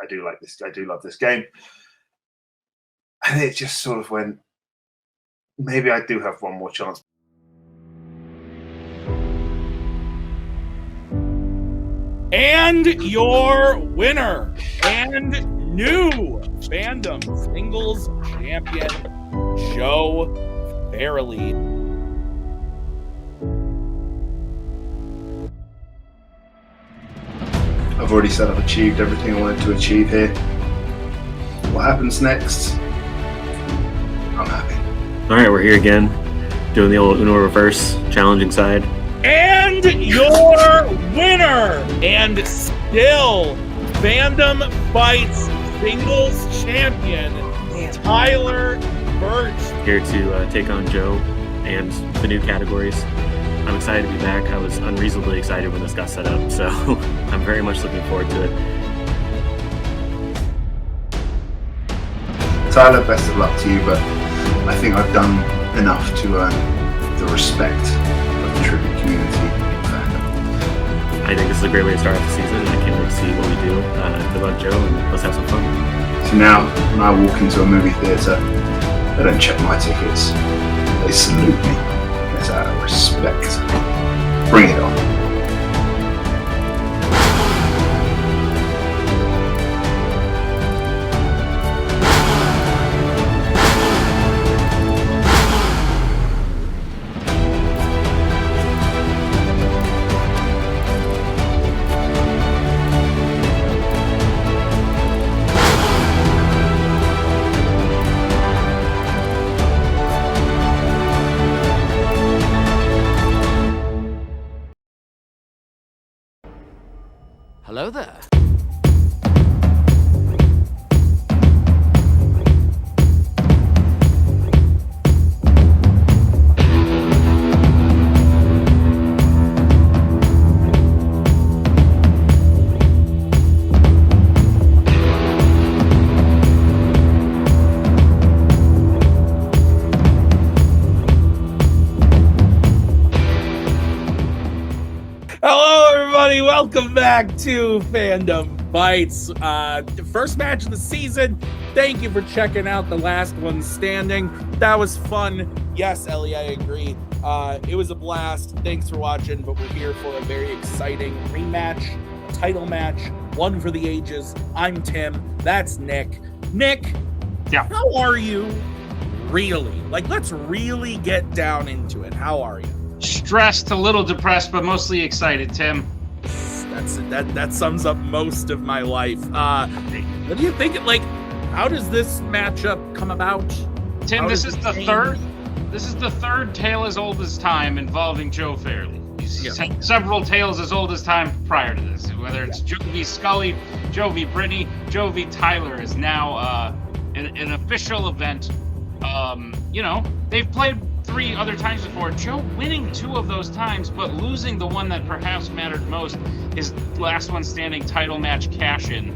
I do like this. I do love this game. And it just sort of went, maybe I do have one more chance. And your winner and new Fandom Singles Champion, Joe Farrelly. I've already said I've achieved everything I wanted to achieve here. What happens next? I'm happy. All right, we're here again, doing the old Uno reverse, challenging side. And your winner and still Fandom Fights Singles Champion, Tyler Burch. Here to take on Joe and the new categories. I'm excited to be back. I was unreasonably excited when this got set up, so I'm very much looking forward to it. Tyler, best of luck to you, but I think I've done enough to earn the respect of the tribute community in fandom. I think this is a great way to start off the season, and I can't wait to see what we do. Good luck, Joe, and let's have some fun. So now, when I walk into a movie theatre, they don't check my tickets. They salute me. It's out of respect. Bring it on. Hello there. Welcome back to Fandom Fights. First match of the season. Thank you for checking out the last one standing. That was fun. Yes, Ellie, I agree. It was a blast. Thanks for watching, but we're here for a very exciting rematch, title match, one for the ages. I'm Tim. That's Nick. Nick, yeah. How are you really? Like, let's really get down into it. How are you? Stressed, a little depressed, but mostly excited, Tim. That sums up most of my life. What do you think? Like, how does this matchup come about? Tim, this is the third tale as old as time involving Joe Farrelly. He's had several tales as old as time prior to this. Whether it's Joe v. Scully, Joe v. Brittany, Joe v. Tyler is now an official event. They've played 3 other times before. Joe winning 2 of those times, but losing the one that perhaps mattered most, his last one standing title match cash-in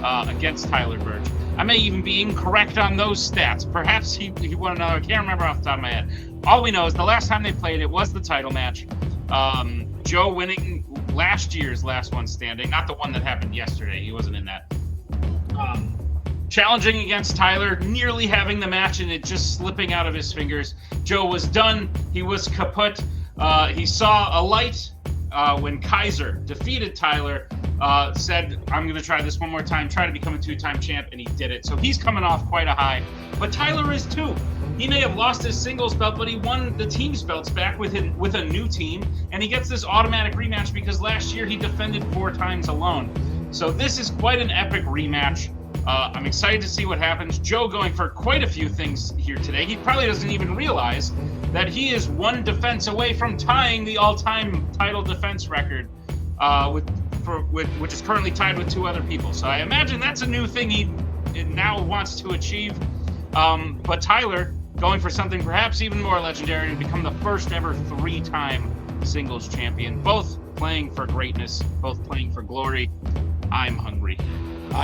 against Tyler Burch. I may even be incorrect on those stats. Perhaps he won another. I can't remember off the top of my head. All we know is the last time they played, it was the title match. Joe winning last year's last one standing, not the one that happened yesterday. He wasn't in that. Challenging against Tyler, nearly having the match and it just slipping out of his fingers. Joe was done. He was kaput. He saw a light when Kaiser defeated Tyler, said, I'm going to try this one more time, try to become a 2-time champ, and he did it. So he's coming off quite a high. But Tyler is too. He may have lost his singles belt, but he won the team's belts back with a new team, and he gets this automatic rematch because last year he defended 4 times alone. So this is quite an epic rematch. I'm excited to see what happens. Joe going for quite a few things here today. He probably doesn't even realize that he is 1 defense away from tying the all-time title defense record, which is currently tied with 2 other people. So I imagine that's a new thing he now wants to achieve. But Tyler going for something perhaps even more legendary and become the first ever 3-time singles champion. Both playing for greatness, both playing for glory. I'm hungry.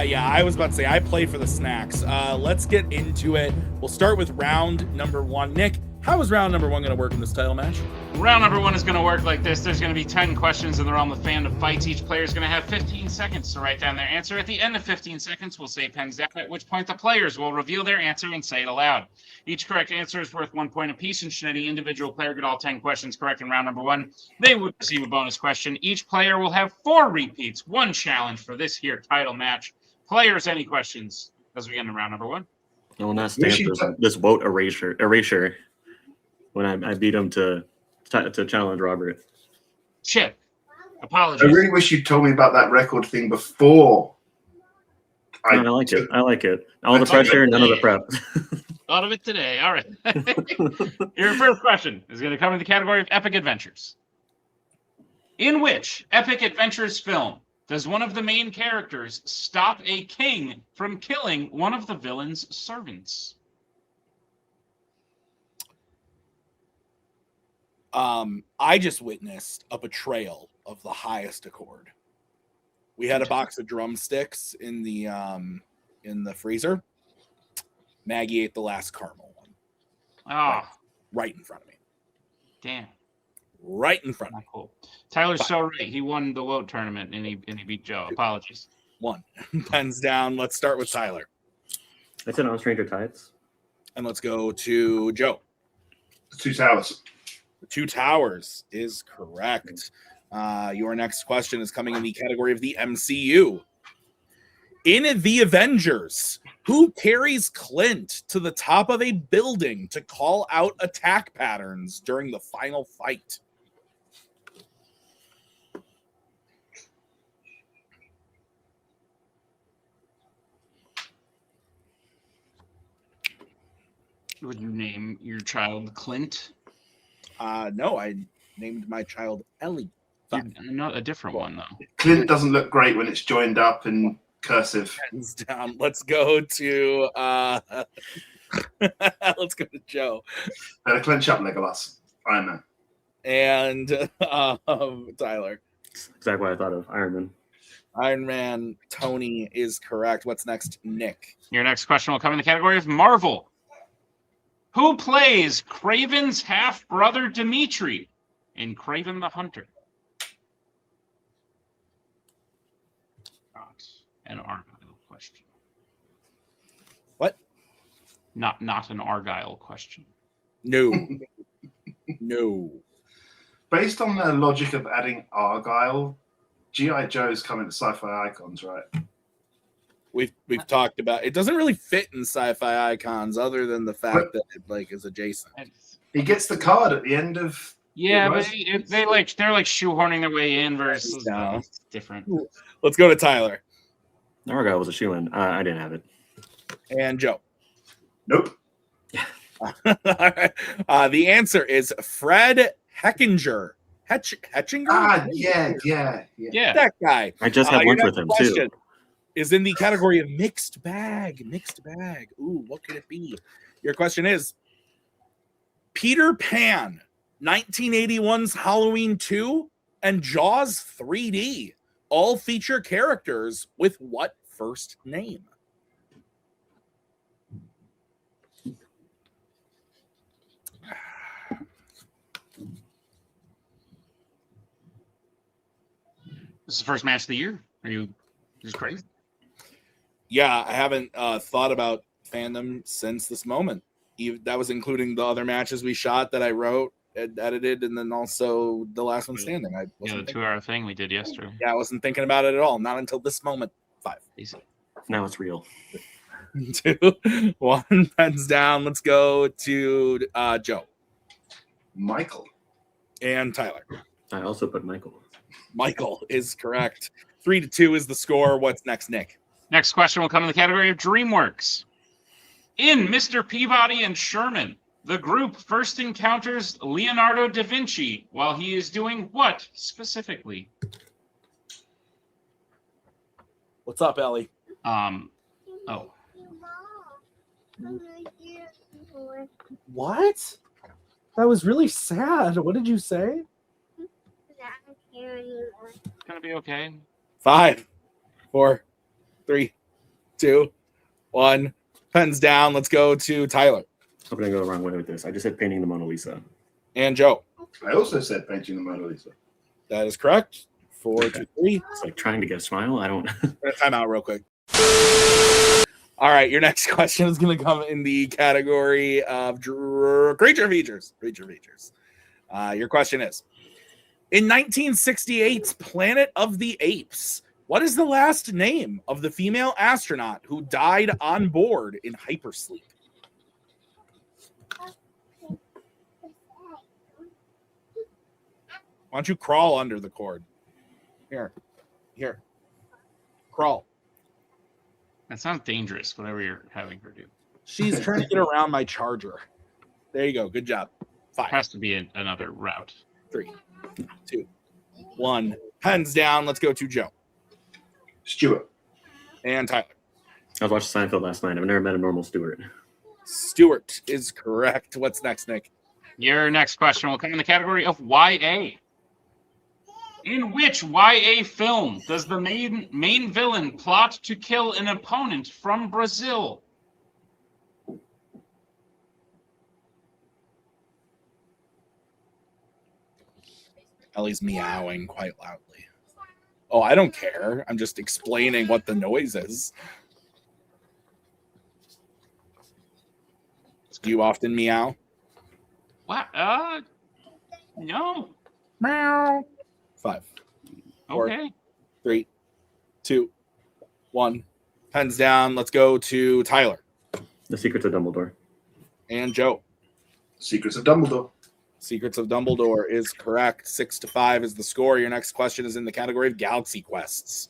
Yeah, I was about to say, I play for the snacks. Let's get into it. We'll start with round number 1. Nick, How is round number 1 going to work in this title match? Round number 1 is going to work like this. There's going to be 10 questions in the realm of Fandom Fights. Each player is going to have 15 seconds to write down their answer. At the end of 15 seconds, we'll say pens down, at which point the players will reveal their answer and say it aloud. Each correct answer is worth 1 point apiece, and should any individual player get all 10 questions correct in round number 1, they would receive a bonus question. Each player will have 4 repeats, 1 challenge for this here title match. Players, any questions as we get into round number 1? I will not stand this vote erasure when I beat him to challenge Robert. Shit. Apologies. I really wish you'd told me about that record thing before. I like it. I like it. All the pressure, none of the prep. Thought of it today. All right. Your first question is going to come in the category of epic adventures. In which epic adventures film does one of the main characters stop a king from killing one of the villain's servants? I just witnessed a betrayal of the highest accord. We had a box of drumsticks in the freezer. Maggie ate the last caramel one. Oh, right in front of me. Damn. Right in front of me. Cool. Tyler's so right. He won the vote tournament and he beat Joe. Apologies. 1. Pens down. Let's start with Tyler. I said on Stranger Tides. And let's go to Joe. The Two Towers. The Two Towers is correct. Your next question is coming in the category of the MCU. In The Avengers, who carries Clint to the top of a building to call out attack patterns during the final fight? Would you name your child Clint? No, I named my child Ellie. Not a different one, though. Clint doesn't look great when it's joined up and cursive. Hands down. Let's go to let's go to Joe. Better clench up, Legolas. Iron Man. And Tyler. Exactly what I thought of. Iron Man. Iron Man. Tony is correct. What's next, Nick? Your next question will come in the category of Marvel. Who plays Kraven's half-brother Dimitri in Kraven the Hunter? Not an Argyle question. What? Not an Argyle question. No. No. Based on the logic of adding Argyle, G.I. Joe's coming to Sci-Fi Icons, right? We've talked about it. Doesn't really fit in Sci-Fi Icons other than the fact that it is adjacent. He gets the card at the end of. Yeah, but they're like shoehorning their way in versus different. Let's go to Tyler. Argyle was a shoe-in. I didn't have it. And Joe. Nope. The answer is Fred Hechinger. Hechinger? Yeah. That guy. I just had lunch with him, too. Is in the category of mixed bag. Mixed bag. Ooh, what could it be? Your question is Peter Pan, 1981's Halloween 2, and Jaws 3D all feature characters with what first name? This is the first match of the year. Are you just crazy? Yeah, I haven't thought about fandom since this moment. That was including the other matches we shot that I wrote and edited, and then also the last one standing. The 2-hour thing we did yesterday. Yeah, I wasn't thinking about it at all. Not until this moment. 5. Easy. Now it's real. 2, 1, pens down. Let's go to Joe. Michael. And Tyler. I also put Michael. Michael is correct. 3-2 is the score. What's next, Nick? Next question will come in the category of DreamWorks. In Mr. Peabody and Sherman, the group first encounters Leonardo da Vinci while he is doing what specifically? What's up, Ellie? What? That was really sad. What did you say? It's gonna be okay. 5, 4, 3, 2, 1. Pens down. Let's go to Tyler. I'm going to go the wrong way with this. I just said painting the Mona Lisa. And Joe. I also said painting the Mona Lisa. That is correct. 4 to 3. It's like trying to get a smile. I don't. Time out real quick. All right, your next question is going to come in the category of creature features. Creature features. Your question is, in 1968's Planet of the Apes, what is the last name of the female astronaut who died on board in hypersleep? Why don't you crawl under the cord? Here. Crawl. That sounds dangerous, whatever you're having her do. She's trying to get around my charger. There you go. Good job. 5. Has to be another route. 3, 2, 1. Pens down. Let's go to Joe. Stuart. And Tyler. I was watching Seinfeld last night. I've never met a normal Stuart. Stuart is correct. What's next, Nick? Your next question will come in the category of YA. In which YA film does the main villain plot to kill an opponent from Brazil? Ellie's meowing quite loudly. Oh, I don't care. I'm just explaining what the noise is. Do you often meow? What? No. Meow. 5, 4, Okay. 3, 2, 1. Pens down. Let's go to Tyler. The Secrets of Dumbledore. And Joe. Secrets of Dumbledore. Secrets of Dumbledore is correct. 6 to 5 is the score. Your next question is in the category of Galaxy Quests.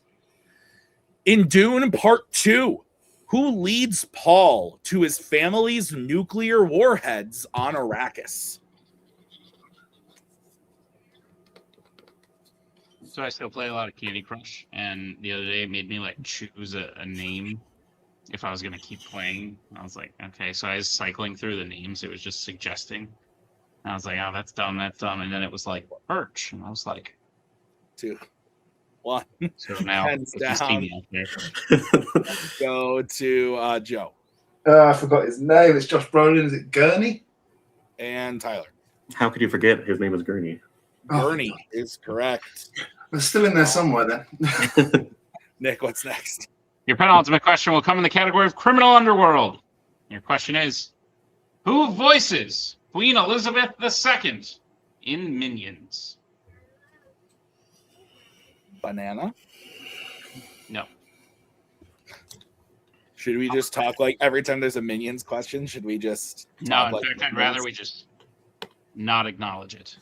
In Dune Part 2, who leads Paul to his family's nuclear warheads on Arrakis? So I still play a lot of Candy Crush, and the other day it made me like choose a name if I was gonna keep playing. I was like, okay, so I was cycling through the names. It was just suggesting. And I was like, oh, that's dumb, and then it was like Burch, and I was like, 2, 1. so now Hands if you see down. me out there, Let's go to Joe I forgot his name. It's Josh Brolin. Is it Gurney? and Tyler. How could you forget his name was Gurney? Bernie is correct. It's still in there somewhere then. Nick, what's next? your penultimate question will come in the category of Criminal Underworld. Your question is, who voices Queen Elizabeth II in Minions? Banana? No. Should we just talk like every time there's a Minions question? Should we just No, talk in like fact, I'd rather we just not acknowledge it.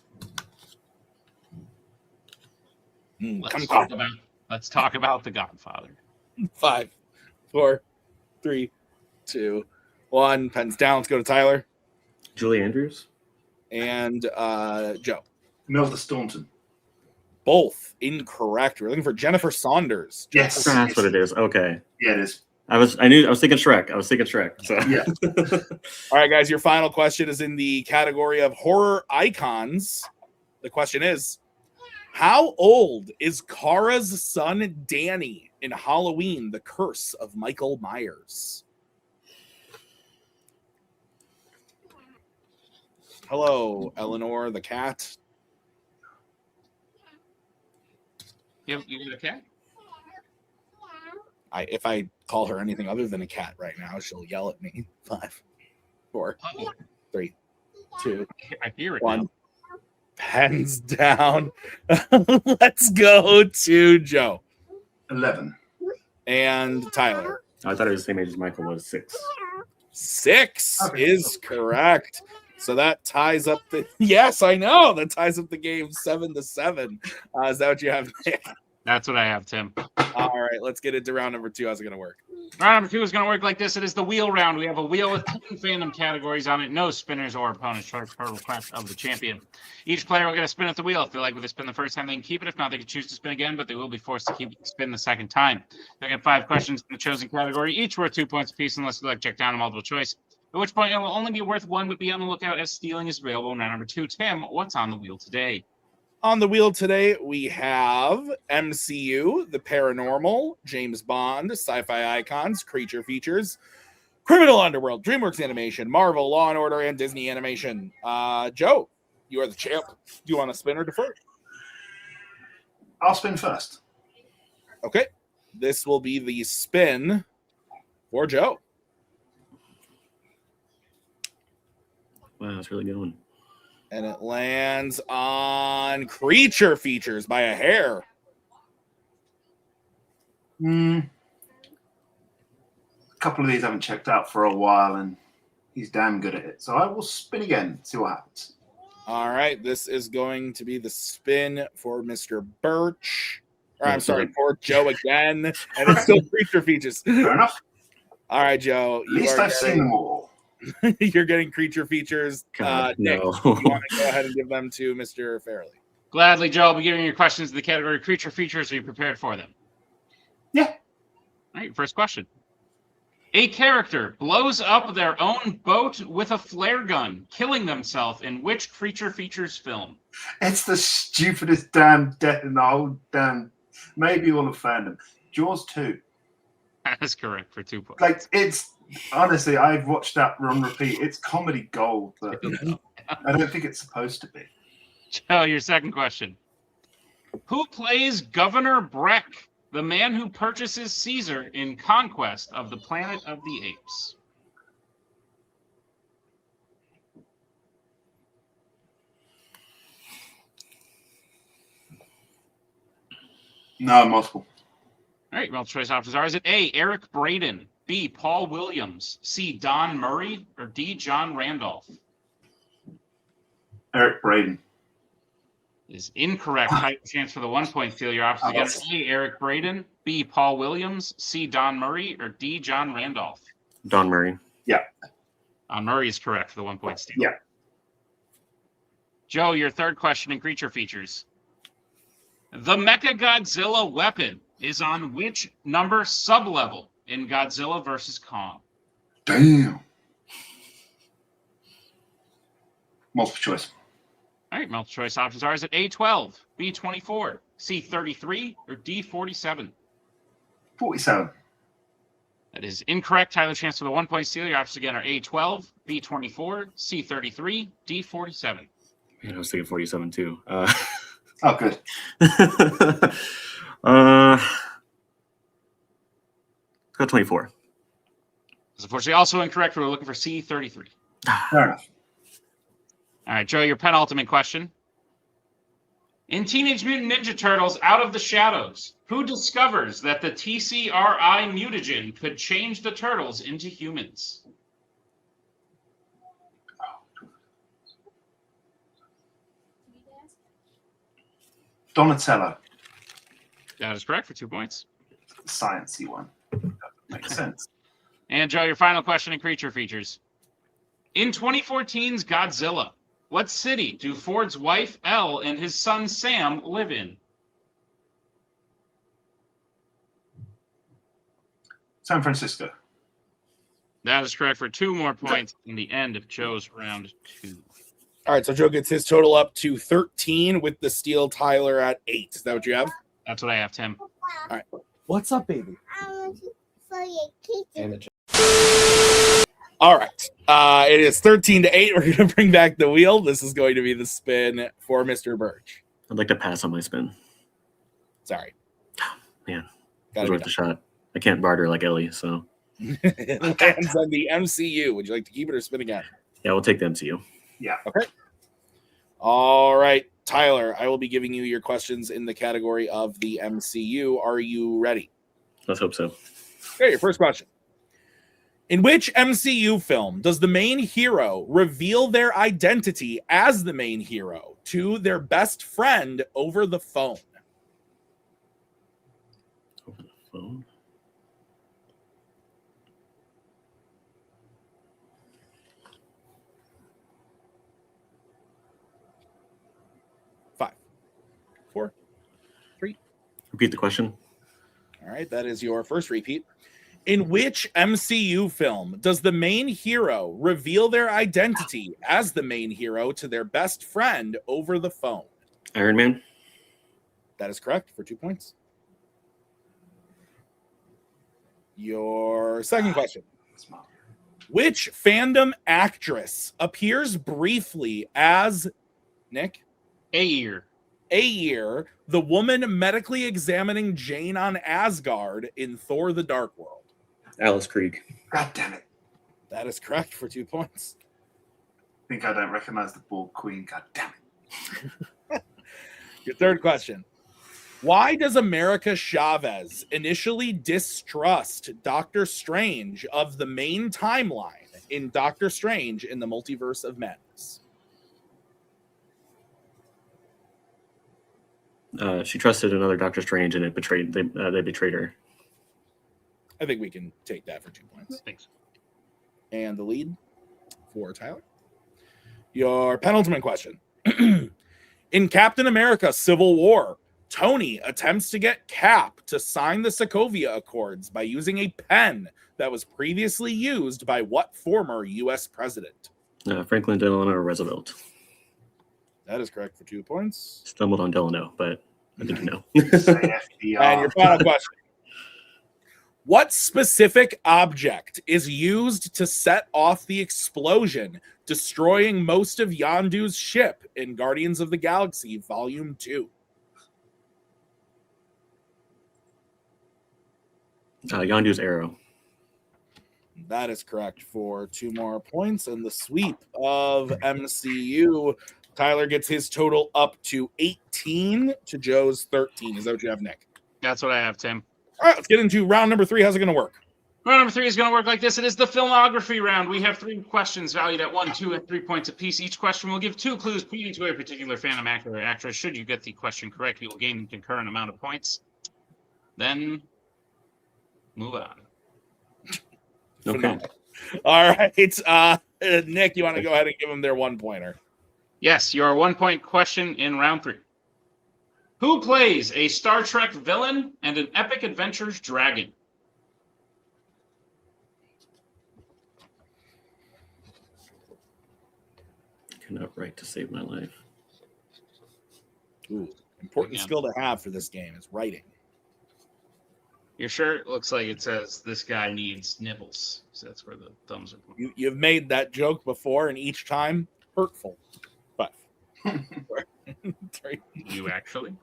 Let's talk about The Godfather. 5, 4, 3, 2, 1. Pens down. Let's go to Tyler Julie Andrews? and Joe. Melva Staunton. Both incorrect. We're looking for Jennifer Saunders. Yes. That's what it is. Okay. Yeah, it is. I was thinking Shrek. So Yeah. All right, guys. Your final question is in the category of horror icons. The question is, how old is Kara's son Danny in Halloween, The Curse of Michael Myers? Hello, Eleanor the cat. You got a cat? If I call her anything other than a cat right now, she'll yell at me. 5, 4, 3, 2, I hear it 1. now. Pens down. Let's go to Joe 11. and Tyler. I thought it was the same age as Michael was. 6. 6 Okay. is correct. So that ties up the. Yes, I know that ties up the game 7 to 7. Is that what you have? That's what I have, Tim. All right, let's get into round number 2. How's it going to work? Round number 2 is going to work like this. It is the wheel round. We have a wheel with 10 fandom categories on it. No spinners or opponents charged per request of the champion. Each player will get a spin at the wheel. If they like what they spin the first time, they can keep it. If not, they can choose to spin again, but they will be forced to spin the second time. They'll get 5 questions in the chosen category, each worth 2 points apiece unless you like check down a multiple choice. At which point it will only be worth 1, but be on the lookout as stealing is available in round number 2. Tim, what's on the wheel today? On the wheel today, we have MCU, the paranormal, James Bond, sci-fi icons, creature features, Criminal Underworld, DreamWorks Animation, Marvel, Law and Order, and Disney Animation. Joe, you are the champ. Do you want to spin or defer? I'll spin first. Okay. This will be the spin for Joe. Wow, that's a really good one. And it lands on Creature Features by a hair. A couple of these I haven't checked out for a while, and he's damn good at it. So I will spin again, see what happens. All right, this is going to be the spin for Mr. Burch. Or I'm sorry, for Joe again. And it's still Creature Features. Fair enough. All right, Joe. At least I've seen them all. You're getting Creature Features. God, Nick, no. you want to go ahead and give them to Mr. Farrelly? Gladly, Joe. I'll be giving your questions in the category creature features. Are you prepared for them? Yeah. All right, first question. A character blows up their own boat with a flare gun, killing themselves in which creature features film? It's the stupidest damn death in the whole damn, maybe all of fandom. Jaws 2. That is correct for 2 points. Like, it's, honestly, I've watched that on repeat. It's comedy gold, but I don't think it's supposed to be. Joe, your second question. Who plays Governor Breck, the man who purchases Caesar in Conquest of the Planet of the Apes? No, multiple. All right, multiple choice options are: is it A, Eric Braeden, B, Paul Williams, C, Don Murray, or D, John Randolph? Eric Braeden. Is incorrect. Type chance for the 1 point steal. Your options again are A, Eric Braeden, B, Paul Williams, C, Don Murray, or D, John Randolph? Don Murray. Yeah. Don Murray is correct for the 1 point steal. Yeah. Joe, your third question in creature features. The Mecha Godzilla weapon is on which number sub-level in Godzilla vs. Kong? Damn. Multiple choice. All right, multiple choice options are: is it A12, B24, C33, or D47? 47. That is incorrect. Tyler, chance for the 1 point steal. Your options again are A12, B24, C33, D47. Man, I was thinking 47 too. Oh, good. Go 24. It's unfortunately also incorrect. We're looking for C33. Fair enough. All right, Joe, your penultimate question. In Teenage Mutant Ninja Turtles Out of the Shadows, who discovers that the TCRI mutagen could change the turtles into humans? Donatello. That is correct for 2 points. Sciencey one. That makes sense. And Joe, your final question in creature features. In 2014's Godzilla, what city do Ford's wife Elle and his son Sam live in? San Francisco. That is correct for 2 more points in the end of Joe's round 2. All right, so Joe gets his total up to 13 with the steal. Tyler at 8. Is that what you have? That's what I have, Tim. All right. What's up, baby? All right. It is 13-8. We're going to bring back the wheel. This is going to be the spin for Mr. Burch. I'd like to pass on my spin. Sorry. Man, it Got was it. worth a shot. I can't barter like Ellie, so It lands on the MCU. Would you like to keep it or spin again? yeah, we'll take the MCU. Yeah. Okay. All right, Tyler, I will be giving you your questions in the category of the MCU. Are you ready? Let's hope so. Okay, your first question. In which MCU film does the main hero reveal their identity as the main hero to their best friend over the phone? Over the phone. Five, 4, 3. Repeat the question. All right, that is your first repeat. In which MCU film does the main hero reveal their identity as the main hero to their best friend over the phone? Iron Man. That is correct for 2 points. Your second question. Which fandom actress appears briefly as Nick? Ayer. Ayer, the woman medically examining Jane on Asgard in Thor: The Dark World. Alice Krieg. God damn it. That is correct for 2 points. I think I don't recognize the bald queen. God damn it. Your third question. Why does America Chavez initially distrust Doctor Strange of the main timeline in Doctor Strange in the Multiverse of Madness? She trusted another Doctor Strange, and they betrayed her. I think we can take that for 2 points. Thanks. And the lead for Tyler. Your penultimate question. In Captain America Civil War, Tony attempts to get Cap to sign the Sokovia Accords by using a pen that was previously used by what former U.S. president? Franklin Delano Roosevelt. That is correct for 2 points. Stumbled on Delano, but I think you know. Say FDR. And your final question. What specific object is used to set off the explosion, destroying most of Yondu's ship in Guardians of the Galaxy Volume 2? Yondu's arrow. That is correct for 2 more points. And the sweep of MCU, Tyler gets his total up to 18 to Joe's 13. Is that what you have, Nick? That's what I have, Tim. All right, let's get into round number 3. How's it going to work? Round number 3 is going to work like this. It is the filmography round. We have 3 questions valued at 1, 2, and 3 points apiece. Each question will give 2 clues pointing to a particular fandom actor or actress. Should you get the question correct, you will gain a concurrent amount of points. Then move on. Okay. All right. Nick, you want to go ahead and give them their 1-pointer? Yes, your 1-point question in round 3. Who plays a Star Trek villain and an Epic Adventures dragon? Cannot write to save my life. Ooh, important skill to have for this game is writing. Your shirt looks like it says this guy needs nibbles. So that's where the thumbs are pointing. You've made that joke before, and each time hurtful. But 3, You actually?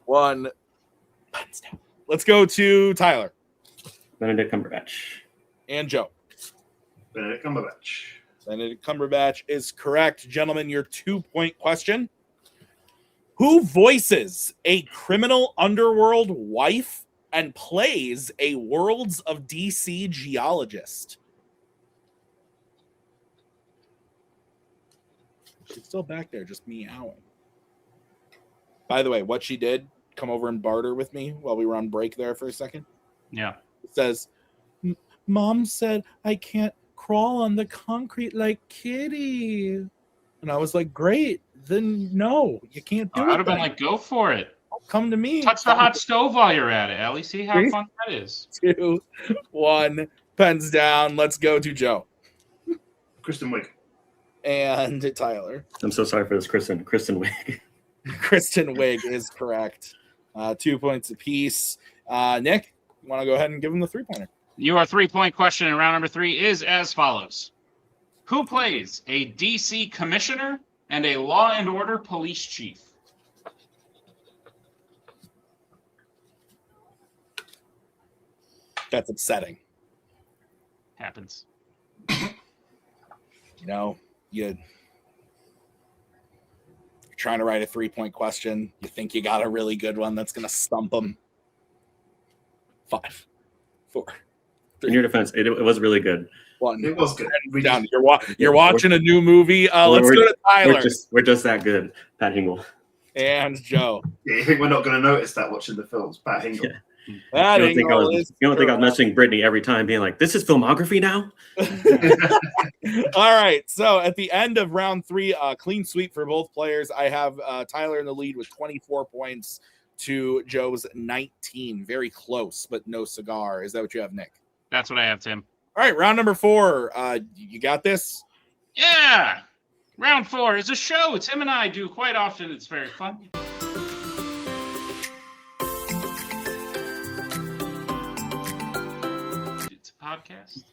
1. Pens down. Let's go to Tyler Benedict Cumberbatch. and Joe. Benedict Cumberbatch. Benedict Cumberbatch is correct. Gentlemen, your 2-point question. Who voices a criminal underworld wife and plays a Worlds of DC geologist? She's still back there, just meowing. By the way, what she did, come over and barter with me while we were on break there for a second. Yeah. It says, Mom said I can't crawl on the concrete like Kitty. And I was like, great. Then no, you can't do it. I would have been then. like, go for it. Come to me. Touch the hot stove while you're at it, Ellie. See how fun that is. 2, 1, pens down. Let's go to Joe Kristen Wiig. and Tyler. I'm so sorry for this, Kristen Wiig. Kristen Wiig is correct. 2 points apiece. Nick, you want to go ahead and give him the 3-pointer? Your 3-point question in round number 3 is as follows. Who plays a DC commissioner and a Law and Order police chief? That's upsetting. Happens. You're trying to write a 3-point question. You think you got a really good one that's going to stump them. 5, 4, 3. In your defense, it was really good. 1. It was good. You're watching a new movie. Let's go to Tyler. We're just that good. Pat Hingle. And Joe. Yeah, you think we're not going to notice that watching the films? Pat Hingle. Yeah. That You don't think I was messaging Brittany every time being like, this is filmography now? All right. So at the end of round 3, clean sweep for both players. I have Tyler in the lead with 24 points to Joe's 19. Very close, but no cigar. Is that what you have, Nick? That's what I have, Tim. All right. Round number 4. You got this? Yeah. Round 4 is a show Tim and I do quite often. It's very fun. It's a podcast.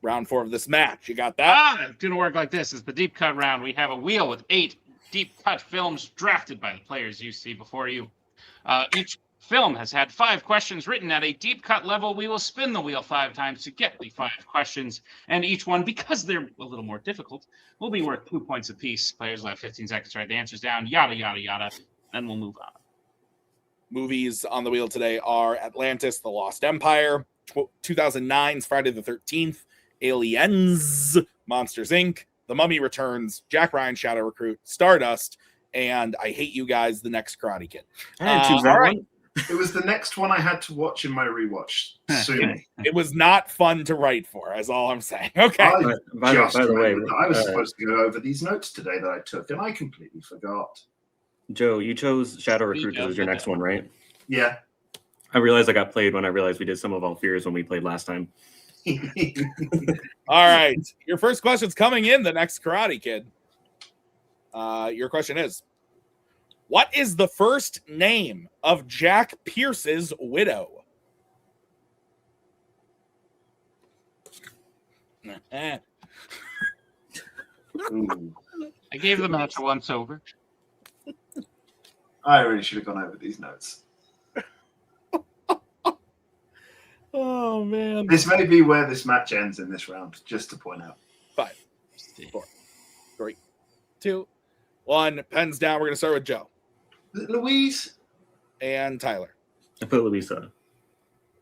round 4 of this match. You got that? It's going to work like this. It's the deep cut round. We have a wheel with 8 deep cut films drafted by the players you see before you. Each film has had 5 questions written at a deep cut level. We will spin the wheel 5 times to get the 5 questions, and each one, because they're a little more difficult, will be worth 2 points apiece. Players will have 15 seconds to write the answers down, yada, yada, yada. Then we'll move on. Movies on the wheel today are Atlantis, The Lost Empire, 2009's Friday the 13th, Aliens, Monsters, Inc., The Mummy Returns, Jack Ryan, Shadow Recruit, Stardust, and I Hate You Guys, The Next Karate Kid. All right. It was the next one I had to watch in my rewatch soon. It was not fun to write for, is all I'm saying. Okay. By the way, I was uh, supposed to go over these notes today that I took, and I completely forgot. Joe, you chose Shadow Recruit as your next one, right? Yeah. I realized I got played when I realized we did Some of All Fears when we played last time. All right. Your first question's coming in, The Next Karate Kid. Your question is, what is the first name of Jack Pierce's widow? Ooh. I gave the match a once over. I really should have gone over these notes. Oh, man. This may be where this match ends in this round, just to point out. 5, 4, 3, 2, 1. Pens down. We're going to start with Joe. Is it Louise? And Tyler. I put Louisa.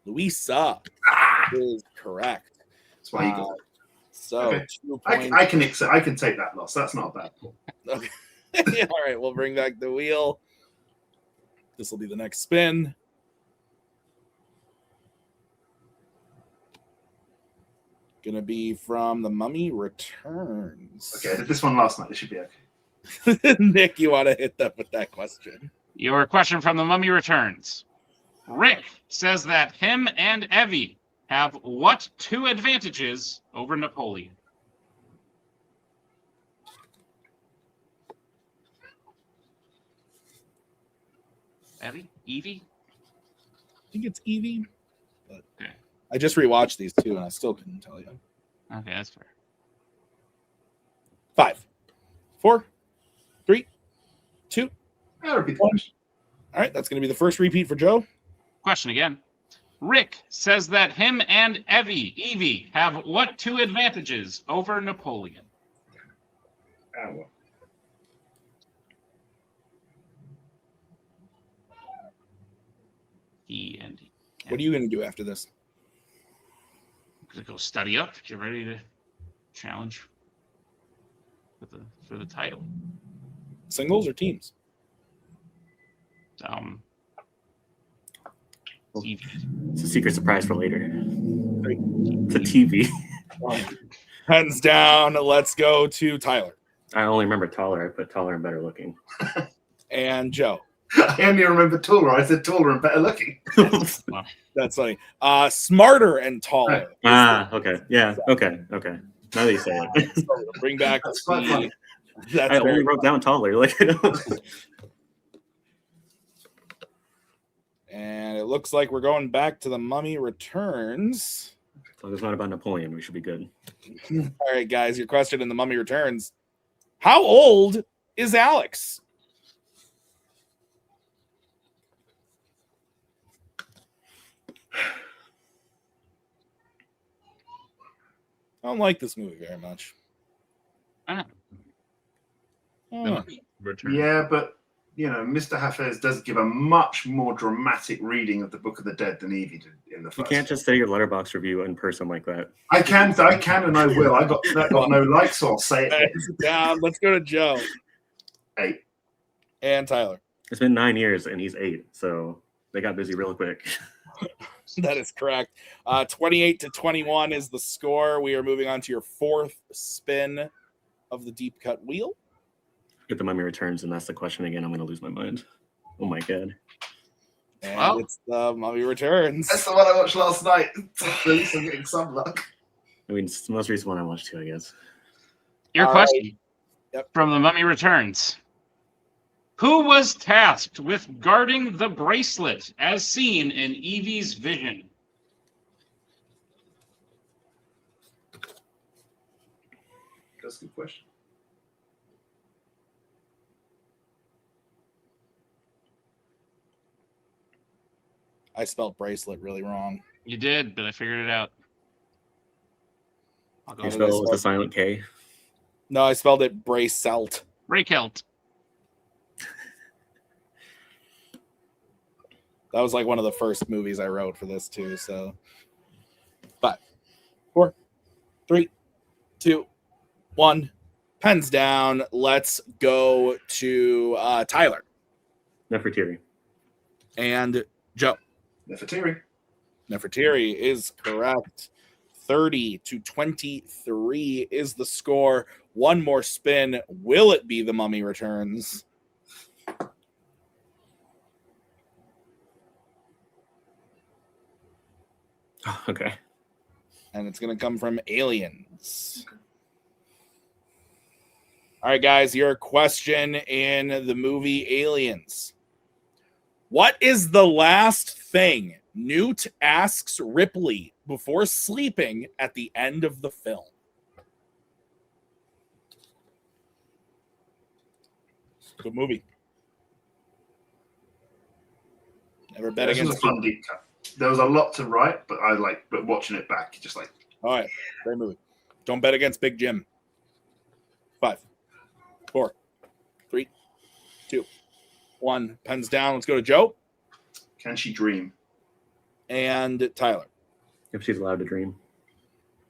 Louisa is correct. That's why you got it. So, Okay. 2 points. I can take that loss. That's not bad. Okay. All right, we'll bring back the wheel. This will be the next spin. Gonna be from The Mummy Returns. Okay, I did this one last night. It should be okay. Nick, you want to hit them with that question? Your question from The Mummy Returns. Rick says that him and Evie have what 2 advantages over Napoleon? Evie? I think it's Evie. But Okay. I just rewatched these 2 and I still couldn't tell you. Okay, that's fair. 5, 4, 3, 2. I'll repeat the question. All right, that's going to be the first repeat for Joe. Question again. Rick says that him and Evie have what 2 advantages over Napoleon? Ah, well. He and he. What are you going to do after this? I'm gonna go study up. Get ready to challenge for the title. Singles or teams? TV. It's a secret surprise for later. It's a TV. Hands down. Let's go to Tyler. I only remember taller. I put taller and better looking. And Joe. I only remember taller. I said taller and better looking. That's funny. Smarter and taller. Okay. Yeah. Okay. Now that you say it. So we'll bring back That's quite funny. I only wrote down taller. Like, and it looks like we're going back to The Mummy Returns. so it's not about Napoleon. We should be good. All right, guys, your question in The Mummy Returns. How old is Alex? I don't like this movie very much. Ah. Oh. Return. Yeah, but you know, Mr. Hafez does give a much more dramatic reading of the Book of the Dead than Evie did in the You first. can't just say your letterbox review in person like that. I can, and I will. That got no likes, so I'll say it. Down. Let's go to Joe 8. and Tyler. It's been 9 years and he's 8, so they got busy real quick. That is correct. 28-21 is the score. We are moving on to your 4th spin of the deep cut wheel. If the Mummy Returns, and that's the question again, I'm going to lose my mind. Oh my god. And it's The Mummy Returns. That's the one I watched last night. At least I'm getting some luck. I mean, it's the most recent one I watched too, I guess. Your All question right. Yep. from The Mummy Returns. Who was tasked with guarding the bracelet as seen in Evie's vision? That's a good question. I spelled bracelet really wrong. You did, but I figured it out. I'll You go spell it with a silent K. No, I spelled it bracelet. Rakelt. That was like one of the first movies I wrote for this too. So 5, 4, 3, 2, 1. Pens down. Let's go to Tyler Nefertiti. and Joe. Nefertiti. Nefertiti is correct. 30-23 is the score. One more spin. Will it be The Mummy Returns? Okay. And it's going to come from Aliens. All right, guys, your question in the movie Aliens. What is the last thing Newt asks Ripley before sleeping at the end of the film? Good movie. Never bet This was against a fun deep cut. There was a lot to write, but but watching it back, just like. All right, great movie. Don't bet against Big Jim. 5, 4, 3, 2, 1. Pens down. Let's go to Joe Can she dream? and Tyler. If she's allowed to dream.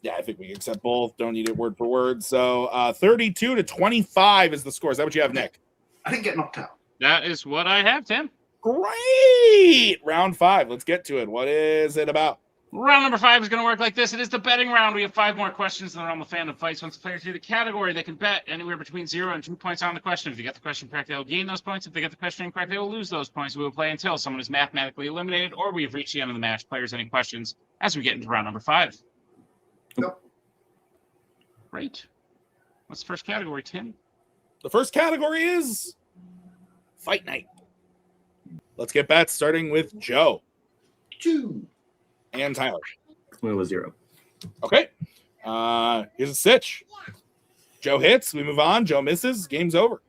Yeah, I think we accept both. Don't need it word for word. So 32-25 is the score. Is that what you have, Nick? I didn't get knocked out. That is what I have, Tim. Great. Round 5. Let's get to it. What is it about? Round number 5 is going to work like this. It is the betting round. We have 5 more questions in the realm of Fandom Fights. Once the players through the category, they can bet anywhere between 0 and 2 points on the question. If they get the question correct, they'll gain those points. If they get the question incorrect, they will lose those points. We will play until someone is mathematically eliminated or we have reached the end of the match. Players, any questions as we get into round number 5? Nope. Great. What's the first category, Tim? The first category is Fight Night. Let's get bets, starting with Joe 2. and Tyler. It was 0. Okay. Here's a stitch. Joe hits. We move on. Joe misses. Game's over.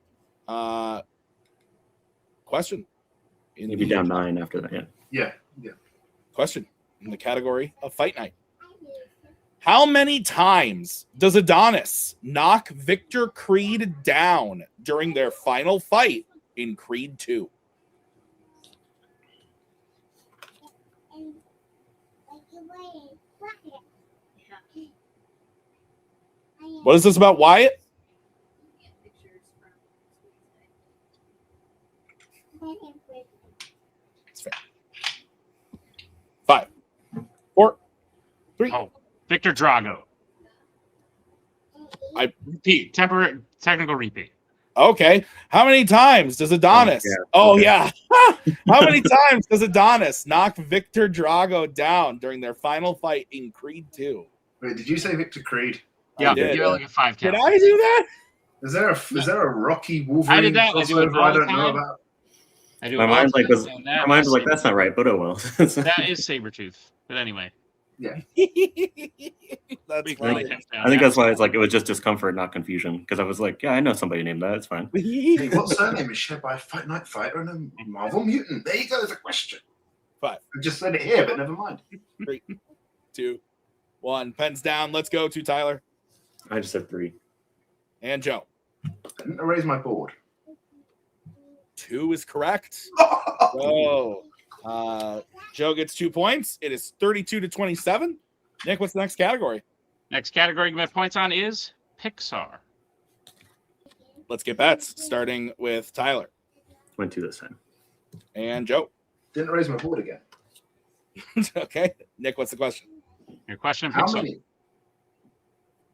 Question. You'd be down 9 after that. Yeah. Yeah. Question in the category of Fight Night. How many times does Adonis knock Victor Creed down during their final fight in Creed 2? What is this about Wyatt? It's fair. 5, 4, 3. Oh, Victor Drago. Repeat. Temporary technical repeat. Okay. How many times does Adonis? Oh, yeah. How many times does Adonis knock Victor Drago down during their final fight in Creed 2? Wait, did you say Victor Creed? Yeah, did. give it like a 5 count. Did I do that? Is there a Rocky Wolverine I did that. I do it crossover all I the don't know time. about? I do My it all mind the like time, was and my mind was like, that's not right, but oh well. That is Sabretooth. But anyway. Yeah. That's We funny. really kept down I think that. that's why it's like it was just discomfort, not confusion. Because I was like, yeah, I know somebody named that. It's fine. Hey, what surname is shared by a Fight Night Fighter and a Marvel mutant? There you go. There's a question. 5, I just said it here, but never mind. 3, 2, 1. Pens down. Let's go to Tyler I just said 3. and Joe. I didn't erase my board. 2 is correct. So, Joe gets 2 points. It is 32-27. Nick, what's the next category? Next category you have points on is Pixar. Let's get bets, starting with Tyler Went 2 this time. and Joe. Didn't erase my board again. Okay. Nick, what's the question? Your question, How Pixar. many?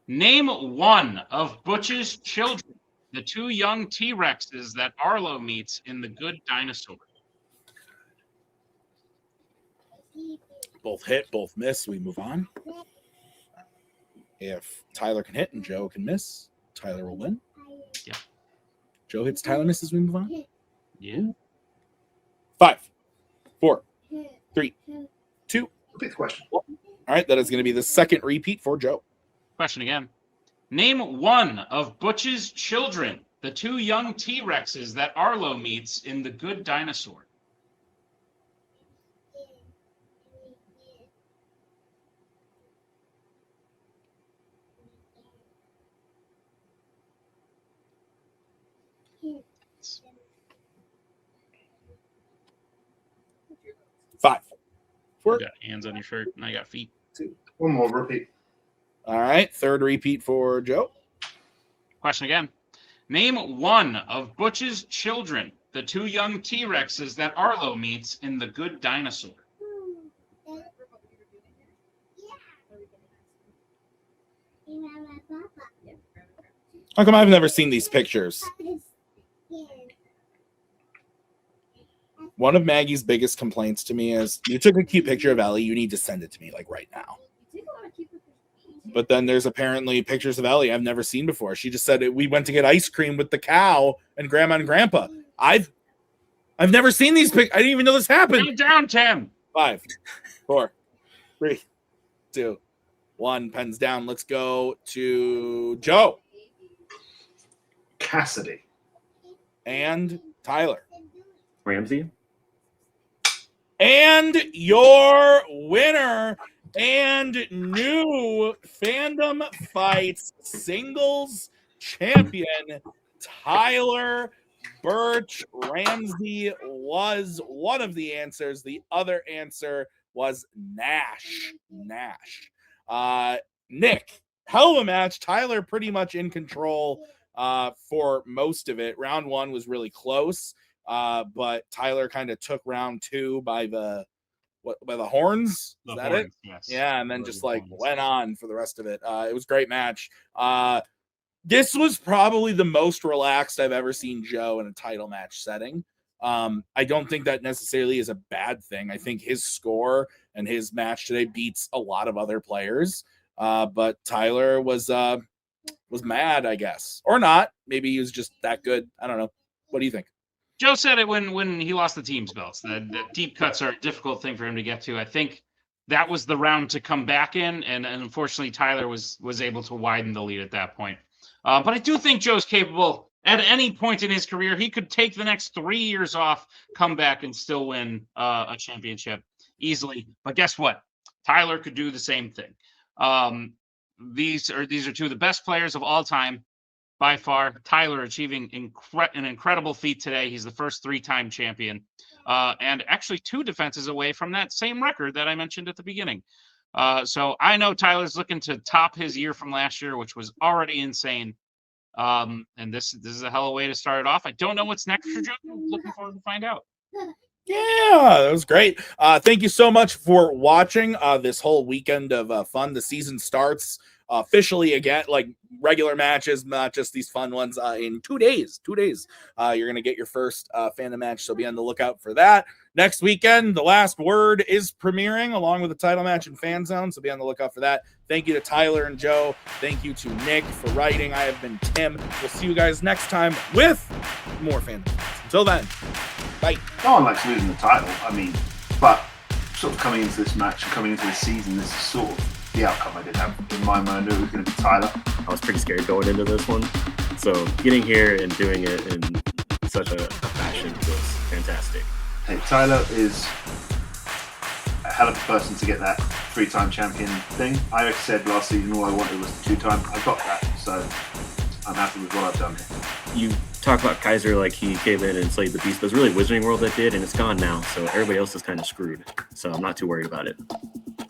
Name one of Butch's children, the 2 young T-Rexes that Arlo meets in The Good Dinosaur. Both hit, both miss. We move on. If Tyler can hit and Joe can miss, Tyler will win. Yeah. Joe hits, Tyler misses. We move on. Yeah. 5, 4, 3, 2. Repeat the question. All right. That is going to be the second repeat for Joe. Question again. Name one of Butch's children, the two young T-Rexes that Arlo meets in The Good Dinosaur. Five. Four. You got hands on your shirt, and I got feet. One more repeat. All right. Third repeat for Joe. Question again. Name one of Butch's children, the two young T-Rexes that Arlo meets in The Good Dinosaur. How come I've never seen these pictures? One of Maggie's biggest complaints to me is, you took a cute picture of Ellie, you need to send it to me, like, right now. But then there's apparently pictures of Ellie I've never seen before. She just said we went to get ice cream with the cow and Grandma and Grandpa. I've never seen these pictures. I didn't even know this happened. Count down, Tim. 5, 4, 3, 2, 1. Pens down. Let's go to Joe Cassidy. and Tyler. Ramsey. And your winner and new Fandom Fights singles champion, Tyler Burch. Ramsey was one of the answers. The other answer was Nash. Nick, hell of a match. Tyler pretty much in control for most of it. Round 1 was really close, but Tyler kind of took round 2 by the horns. Is that it? Yes. Yeah, and then just like went on for the rest of it. It was a great match. This was probably the most relaxed I've ever seen Joe in a title match setting. I don't think that necessarily is a bad thing. I think his score and his match today beats a lot of other players. But Tyler was mad, I guess, or not. Maybe he was just that good. I don't know. What do you think? Joe said it when he lost the team's belts. The deep cuts are a difficult thing for him to get to. I think that was the round to come back in, and unfortunately Tyler was able to widen the lead at that point. But I do think Joe's capable. At any point in his career, he could take the next 3 years off, come back, and still win a championship easily. But guess what? Tyler could do the same thing. These are two of the best players of all time. By far, Tyler achieving an incredible feat today. He's the first 3-time champion, and actually 2 defenses away from that same record that I mentioned at the beginning. So I know Tyler's looking to top his year from last year, which was already insane. And this is a hell of a way to start it off. I don't know what's next for Joe. I'm looking forward to find out. Yeah, that was great. Thank you so much for watching this whole weekend of fun. The season starts officially again, like regular matches, not just these fun ones, in 2 days. You're going to get your first Fandom match, so be on the lookout for that. Next weekend, The Last Word is premiering along with the title match in Fanzone, so be on the lookout for that. Thank you to Tyler and Joe. Thank you to Nick for writing. I have been Tim. We'll see you guys next time with more Fandom. Until then, bye. No one likes losing the title. I mean, but sort of coming into this match, coming into this season, this is sort of the outcome I did have in mind when I knew it was going to be Tyler. I was pretty scared going into this one. So getting here and doing it in such a fashion was fantastic. Hey, Tyler is a hell of a person to get that 3-time champion thing. I said last season all I wanted was the 2-time. I got that, so I'm happy with what I've done here. You talk about Kaiser like he came in and slayed the beast, but it's really Wizarding World that did, and it's gone now, so everybody else is kind of screwed. So I'm not too worried about it.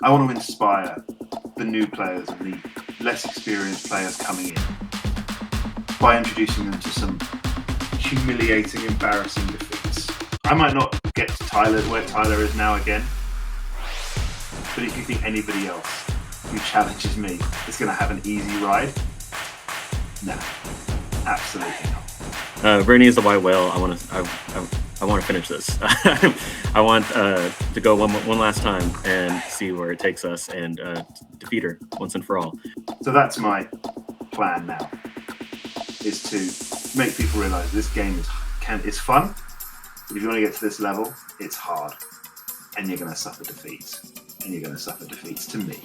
I want to inspire the new players and the less experienced players coming in by introducing them to some humiliating, embarrassing defeats. I might not get to Tyler where Tyler is now again, but if you think anybody else who challenges me is going to have an easy ride, no, absolutely not. Bernie is the white whale. I want to finish this. I want to go one last time and see where it takes us and defeat her once and for all. So that's my plan now, is to make people realize this game is fun, but if you want to get to this level, it's hard, and you're going to suffer defeats, and you're going to suffer defeats to me.